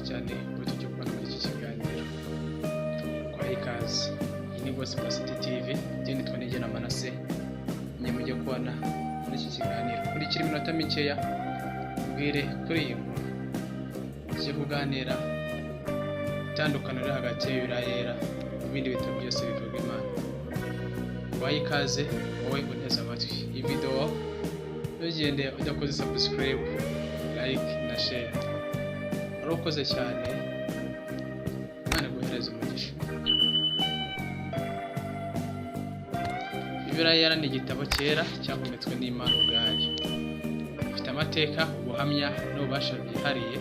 cyane ko tujya kubona muri iki kiganiro. Kwa ikaze. Iyi ni Gospel City TV, nitwa Nigena Manase. Njye mujye kubona muri iki kiganiro. Kurikira iminota mikeya ubwire kuri iyi nkuru. Tujye kuganira itandukano riri hagati y'Ibibiliya yera n'ibindi bitabo byose bivuga Imana. Kwa ikaze wowe unteze amatwi. Iyi video ugende udakoze subscribe, like na share. Ukoze cyane Imana guhereza umugisha. Bibiliya yera ni igitabo cyera cyahumetswe n'Imana ubwayo. Ifite amateka, ubuhamya n'ububasha byihariye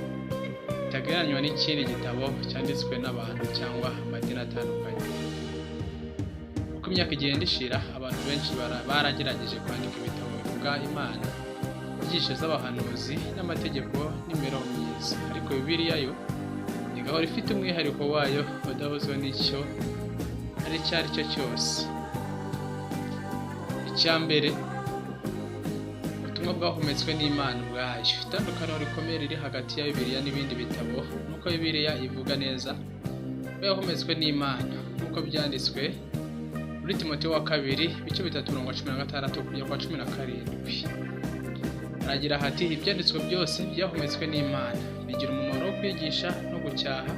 bitagereranywa n'ikindi gitabo cyanditswe n'abantu cyangwa amadini atandukanye. Uko imyaka igenda ishira, abantu benshi baragerageje kwandika ibitabo bivuga Imana, inyigisho z'abahanuzi n'amategeko n'imibereho myiza, ariko Bibiliya yo igahora ifite umwihariko wayo udahuzwa n'icyo ari cyo cyose. Icya mbere, ubutumwa bwahumetswe n'Imana ubwayo. Itandukaniro rikomeye riri hagati ya Bibiliya n'ibindi bitabo nuko Bibiliya ivuga neza ko yahumetswe n'Imana nk'uko byanditswe muri Timoteyo wa 2:16-17. Aragira hati, ibyanditswe byose byahumetswe n'Imana, bigira umumaro wo kwigisha no gucyaha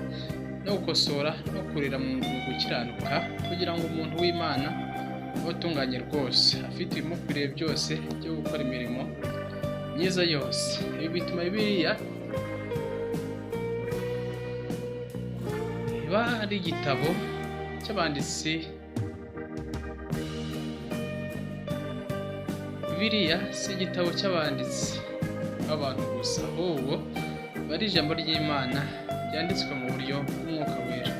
no gukosora no kurira mu gukiranuka, kugira ngo umuntu w'Imana utunganye rwose, afite ibimukwiriye byose byo gukora imirimo myiza yose. Ibi bituma Bibiliya iba ari igitabo cy'abanditsi. Bibiliya si igitabo cy'abanditsi b'abantu gusa, ahubwo bari ijambo ry'Imana ryanditswe mu buryo bw'Umwuka Wera.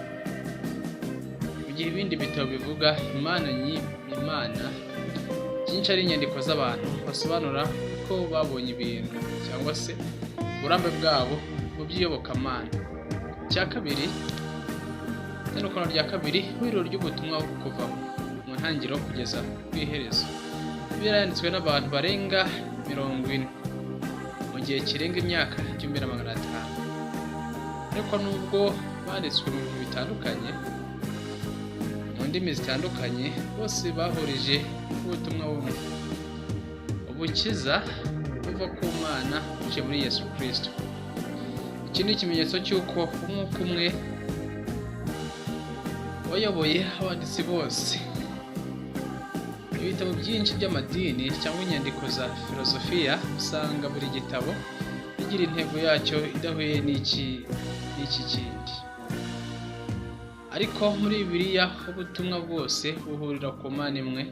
Mu gihe ibindi bitabo bivuga Imana byinshi ari inyandiko z'abantu basobanura uko babonye ibintu cyangwa se uburambe bwabo mu by'iyobokamana. Icya kabiri, itandukano rya kabiri, ihuriro ry'ubutumwa kuva mu ntangiriro kugeza ku iherezo. Bibiliya yanditswe n'abantu barenga 40 mu gihe kirenga imyaka 1500, ariko nubwo banditswe mu bintu bitandukanye mu ndimi zitandukanye, bose bahurije ubutumwa bumwe: ubukiza buva ku Mana buciye muri Yesu Kristo. Iki ni ikimenyetso cy'uko umwuka umwe wayoboye abanditsi bose. Ibitabo byinshi by'amadini cyangwa inyandiko za filozofiya, usanga buri gitabo kigira intego yacyo idahuye n'iki kindi, ariko muri Bibiliya ubutumwa bwose buhurira ku Mana imwe,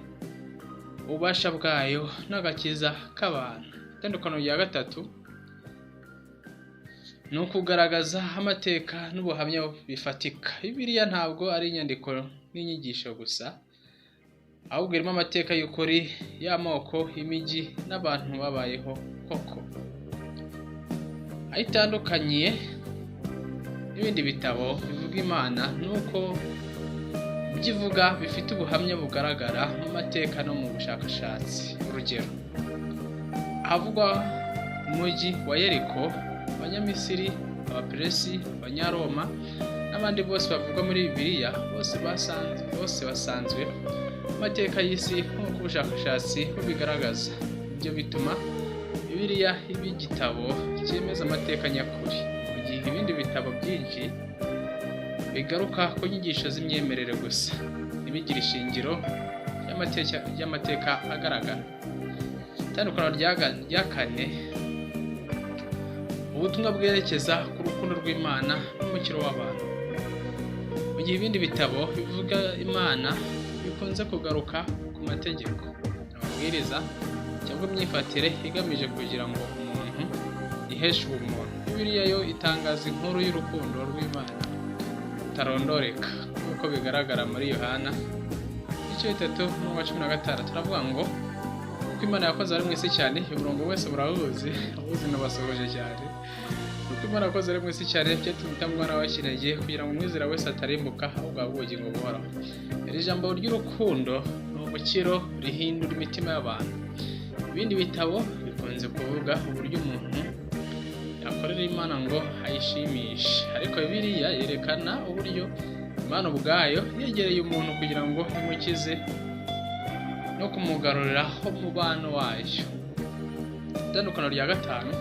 ububasha bwayo n'agakiza k'abantu. Itandukano rya gatatu ni ukugaragaza amateka n'ubuhamya bifatika. Bibiliya ntabwo ari inyandiko n'inyigisho gusa, ahubwo irimo amateka y'ukuri y'amoko, imijyi n'abantu babayeho koko. Aho itandukaniye n'ibindi bitabo bivuga Imana nuko ibyivuga bifite ubuhamya bugaragara mu mateka no mu bushakashatsi. Urugero, ahavugwa umujyi wa Yeriko, Abanyamisiri, Abaperesi, Abanyaroma n'abandi bose bavugwa muri Bibiliya, bose basanzwe amateka y'isi nk'uko ubushakashatsi bubigaragaza. Ibyo bituma Bibiliya iba igitabo cyemeza amateka nyakuri, mu gihe ibindi bitabo byinshi bigaruka ku nyigisho z'imyemerere gusa, ntibigire ishingiro ry'amateka agaragara. Itandukano rya kane, ubutumwa bwerekeza ku rukundo rw'Imana n'umukiro w'abantu. Mu gihe ibindi bitabo bivuga Imana bikunze kugaruka ku mategeko, amabwiriza cyangwa imyifatire igamije kugira ngo umuntu iheshe ubumuntu, Bibiliya yo itangaza inkuru y'urukundo rw'Imana rutarondoreka, nk'uko bigaragara muri Yohana 3:16. Turavuga ngo uko Imana yakoze ari mu isi cyane, umurongo wese murahuzi, ahuzi nabasohoje cyane. Uko Imana yakoze ari mu isi cyane, byatumye itanga Umwana wayo w'ikinege, kugira ngo umwizera wese atarimbuka, ahubwo ahabwe ubugingo buhoraho. Iri jambo ry'urukundo ni umukiro rihindura imitima y'abantu. Ibindi bitabo bikunze kuvuga uburyo umuntu akorera Imana ngo ayishimishe, ariko Bibiliya yerekana uburyo Imana ubwayo yegereye umuntu kugira ngo imukize no kumugarurira umubano wayo. Itandukano rya gatanu,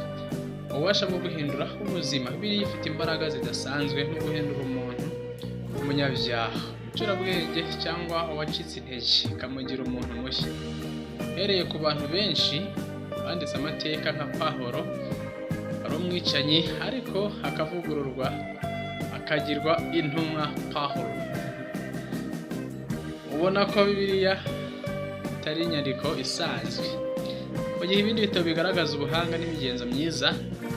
ububasha bwo guhindura ubuzima. Bibiliya ifite imbaraga zidasanzwe mu guhindura umuntu umunyabyaha, umucurabwenge cyangwa uwacitse intege, ikamugira umuntu mushya. Hereye ku bantu benshi banditse amateka nka Pawulo, ari umwicanyi ariko akavugururwa akagirwa intumwa Pawulo. Ubona ko Bibiliya atari inyandiko isanzwe. Mu gihe ibindi bitabo bigaragaza ubuhanga n'imigenzo myiza,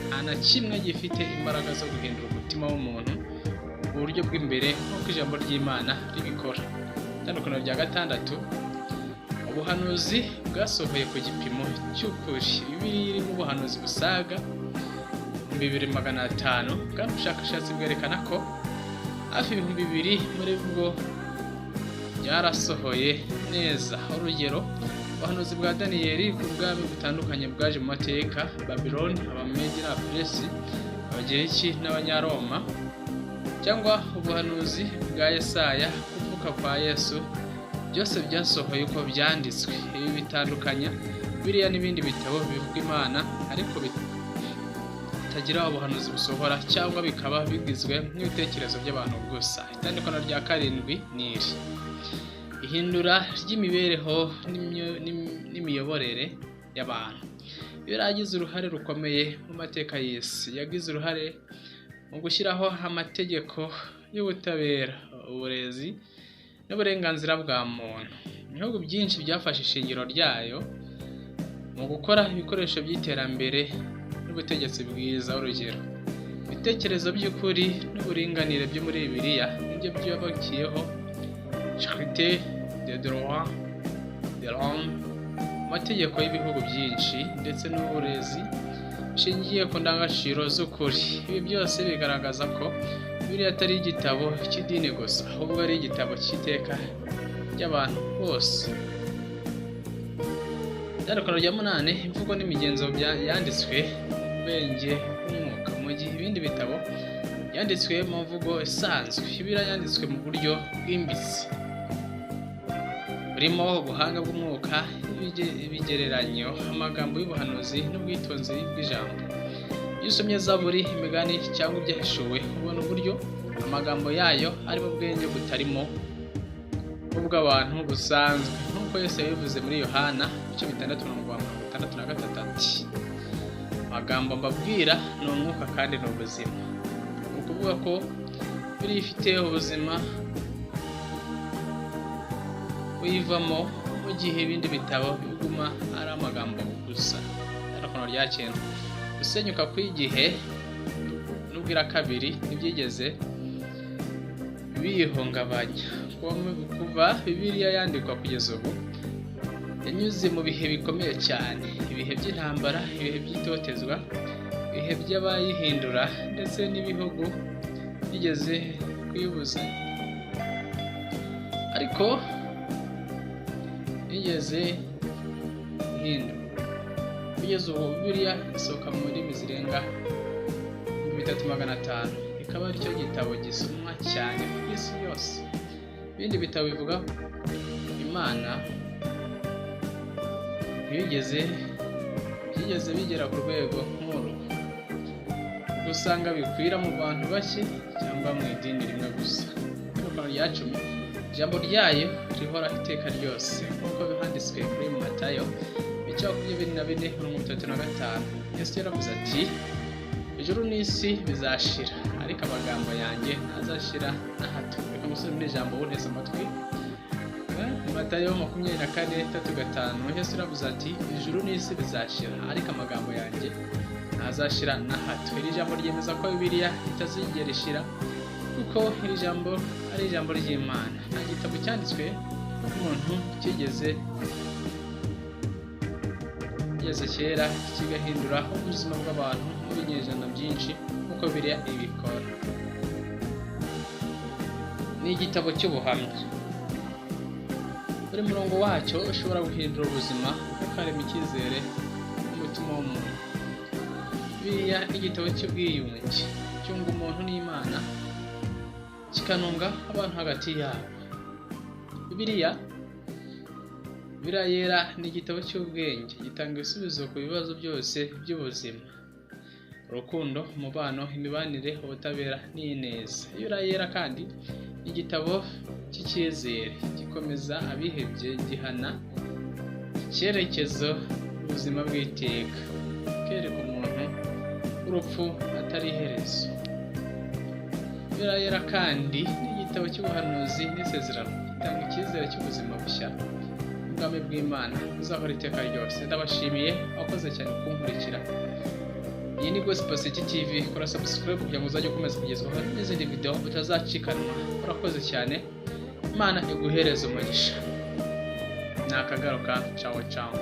nta na kimwe gifite imbaraga zo guhindura umutima w'umuntu mu buryo bw'imbere nk'uko ijambo ry'Imana ribikora. Itandukano rya gatandatu, ubuhanuzi bwasohoye ku gipimo cy'ukuri. Bibiliya irimo ubuhanuzi busaga 2500, kandi ubushakashatsi bwerekana ko hafi 2000 muri bwo byarasohoye neza. Urugero, ubuhanuzi bwa Daniyeli ku bwami butandukanye bwaje mu mateka: Babiloni, Abamedi n'Abaperesi, Abagereki n'Abanyaroma. Cyangwa ubuhanuzi bwa Yesaya, kuvuka kwa Yesu, byose byasohoye uko byanditswe. Ibi bitandukanya Bibiliya n'ibindi bitabo bivuga Imana ariko bitagira ubuhanuzi busohora, cyangwa bikaba bigizwe n'ibitekerezo by'abantu gusa. Itandukano rya karindwi ni iri: ihindura ry'imibereho n'imiyoborere y'abantu. Bibiliya yagize uruhare rukomeye mu mateka y'isi. Yagize uruhare mu gushyiraho amategeko y'ubutabera, uburezi n'uburenganzira bwa muntu. Ibihugu byinshi byafashe ishingiro ryayo mu gukora ibikoresho by'iterambere n'ubutegetsi bwiza. Urugero, ibitekerezo by'ukuri n'uburinganire byo muri Bibiliya nibyo byubakiyeho charité de droit de l'homme, amategeko y'ibihugu byinshi, ndetse n'uburezi bishingiye ku ndangagaciro z'ukuri. Ibi byose bigaragaza ko Bibiliya atari igitabo cy'idini gusa, ahubwo ari igitabo cy'iteka ry'abantu bose. Itandukano rya munani, imvugo n'imigenzo yanditswe mu bwenge bw'umwuka. Mu gihe ibindi bitabo yanditswe mu mvugo isanzwe, Bibiliya yanditswe mu buryo bwimbitse burimo ubuhanga bw'umwuka, ibigereranyo, amagambo y'ubuhanuzi n'ubwitonzi bw'ijambo. Iyo usomye Zaburi, imigani cyangwa ibyahishuwe, ubona uburyo amagambo yayo arimo ubwenge butarimo ubw'abantu busanzwe, nk'uko Yesu yabivuze muri Yohana 6:63 ati: amagambo mbabwira ni umwuka kandi ni ubuzima. Ni ukuvuga ko Bibiliya ifite ubuzima uyivamo, mu gihe ibindi bitabo biguma ari amagambo gusa. Itandukano rya 9, gusenyuka kw'igihe n'ubwira kabiri ntibyigeze bihungabanya. Kuva Bibiliya yandikwa kugeza ubu, yanyuze mu bihe bikomeye cyane: ibihe by'intambara, ibihe by'itotezwa, ibihe by'abayihindura, ndetse n'ibihugu bigeze kwibuza, ariko igeze ihindura. Kugeza ubu Bibiliya isohoka mu ndimi zirenga 3500, ikaba aricyo gitabo gisomwa cyane ku isi yose. Ibindi bitabo bivuga Imana byigeze bigera ku rwego nk'uru, usanga bikwira mu bantu bake cyangwa mu idini rimwe gusa. Itandukano rya 10, ijambo ryayo rihoraho iteka ryose, nk'uko handitswe kuri Matayo 24:35. Yesu yaravuze ati: ijuru n'isi bizashira, ariko amagambo yanjye ntazashira na hato. Reka musubire ijambo wuneze amatwi. Matayo 24:35. Yesu yaravuze ati: ijuru n'isi bizashira, ariko amagambo yanjye ntazashira na hato. Iri jambo ryemeza ko Bibiliya itazigera ishira, kuko iri jambo ari ijambo ry'Imana. Nta gitabo cyanditswe n'umuntu kigeze kera kigahindura ubuzima bw'abantu mu binyejana byinshi nk'uko Bibiliya ibikora. Ni igitabo cy'ubuhamya. Buri murongo wacyo ushobora guhindura ubuzima, ukarema icyizere mu mutima w'umuntu. Bibiliya ni igitabo cy'ubwiyunge cyunga umuntu n'Imana kikanunga abantu hagati yabo. Bibiliya yera ni igitabo cy'ubwenge gitanga ibisubizo ku bibazo byose by'ubuzima: urukundo, umubano, imibanire, ubutabera n'ineza. Yera kandi ni igitabo cy'icyizere gikomeza abihebye, gihana icyerekezo ubuzima bw'iteka, kereka umuntu urupfu atari iherezo. Yera kandi ni igitabo cy'ubuhanuzi n'isezerano gitanga icyizere cy'ubuzima bushya, ubwami bw'Imana buzahora iteka ryose. Ndabashimiye abakoze cyane kunkurikira. Iyi ni Gospel City TV. Kora subscribe kugira ngo uzajye ukomeza kugezwaho n'izindi video utazacikanwa. Urakoze cyane, Imana iguhereze umugisha. Nakagaruka. Ciao ciao.